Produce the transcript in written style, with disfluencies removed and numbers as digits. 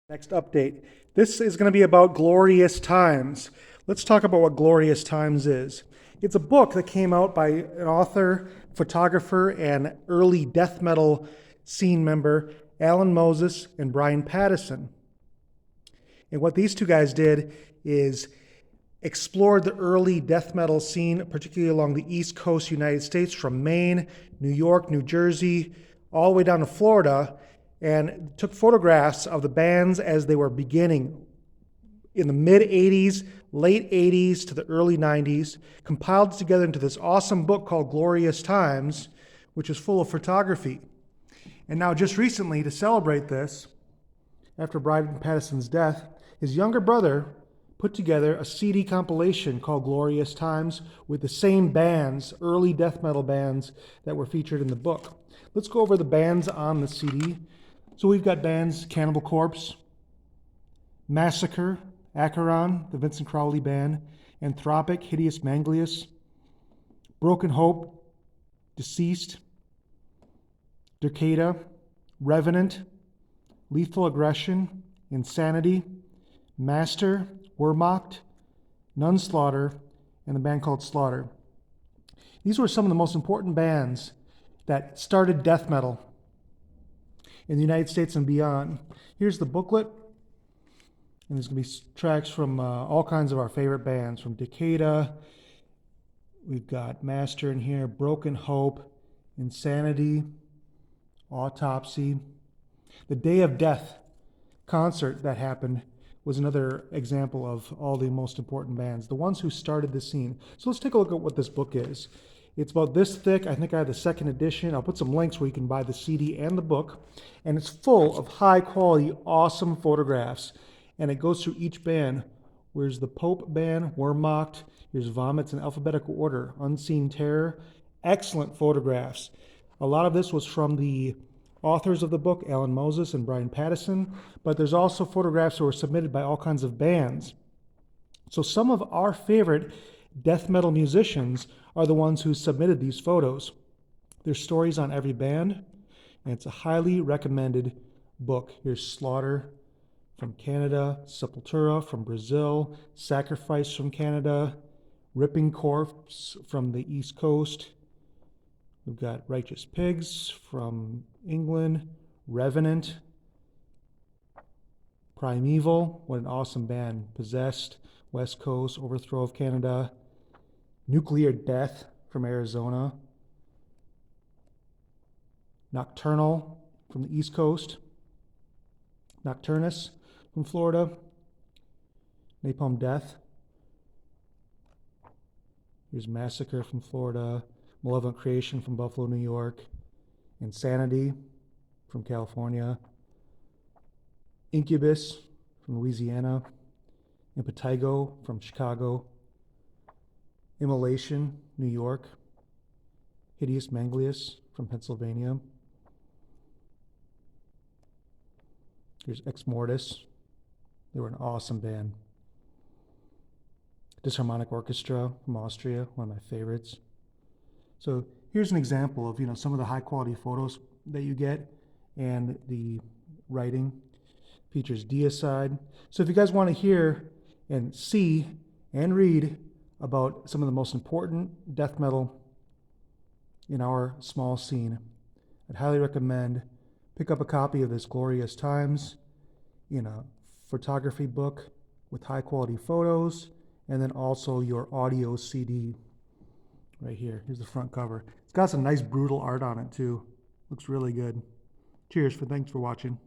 Next update. This is going to be about Glorious Times. Let's talk about what Glorious Times is. It's a book that came out by an author, photographer, and early death metal scene member, Alan Moses and Brian Pattison. And what these two guys did is explored the early death metal scene, particularly along the East Coast United States, from Maine, New York, New Jersey, all the way down to Florida, and took photographs of the bands as they were beginning in the mid-'80s, late '80s to the early '90s, compiled together into this awesome book called Glorious Times, which is full of photography. And now just recently, to celebrate this, after Brian Pattison's death, his younger brother put together a CD compilation called Glorious Times with the same bands, early death metal bands that were featured in the book. Let's go over the bands on the CD. So we've got bands Cannibal Corpse, Massacre, ACHERON, the Vincent Crowley Band, ANTHROPIC, Hideous, MANGLEUS, Broken Hope, Deceased, DERKETA, REVENANT, Lethal Aggression, Insanity, Master, WEHRMACHT, NUNSLAUGHTER, and a band called Slaughter. These were some of the most important bands that started death metal in the United States and beyond. Here's the booklet, and there's going to be tracks from all kinds of our favorite bands, from DERKETA, we've got Master in here, Broken Hope, Insanity, Autopsy. The Day of Death concert that happened was another example of all the most important bands, the ones who started the scene. So let's take a look at what this book is. It's about this thick. I think I have the second edition. I'll put some links where you can buy the CD and the book. And it's full of high quality, awesome photographs. And it goes through each band. Where's the Pope Band, WEHRMACHT, here's Vomits in alphabetical order, Unseen Terror. Excellent photographs. A lot of this was from the authors of the book, Alan Moses and Brian Pattison, but there's also photographs that were submitted by all kinds of bands. So some of our favorite death metal musicians are the ones who submitted these photos. There's stories on every band, and it's a highly recommended book. Here's Slaughter from Canada, Sepultura from Brazil, Sacrifice from Canada, Ripping Corpse from the East Coast. We've got Righteous Pigs from England, Revenant, Primeval, what an awesome band, Possessed, West Coast, Overthrow of Canada, Nuclear Death from Arizona, Nocturnal from the East Coast, Nocturnus from Florida, Napalm Death. Here's Massacre from Florida, Malevolent Creation from Buffalo, New York, Insanity from California, Incubus from Louisiana, IMPETIGO from Chicago, IMMOLATION, New York, Hideous MANGLEUS from Pennsylvania. Here's EXMORTIS. They were an awesome band. DISHARMONIC Orchestra from Austria, one of my favorites. So here's an example of, some of the high quality photos that you get, and the writing features DEICIDE. So if you guys want to hear and see and read about some of the most important death metal in our small scene, I'd highly recommend pick up a copy of this Glorious Times in a photography book with high quality photos, and then also your audio CD right here. Here's the front cover. It's got some nice brutal art on it too. Looks really good. Cheers, thanks for watching.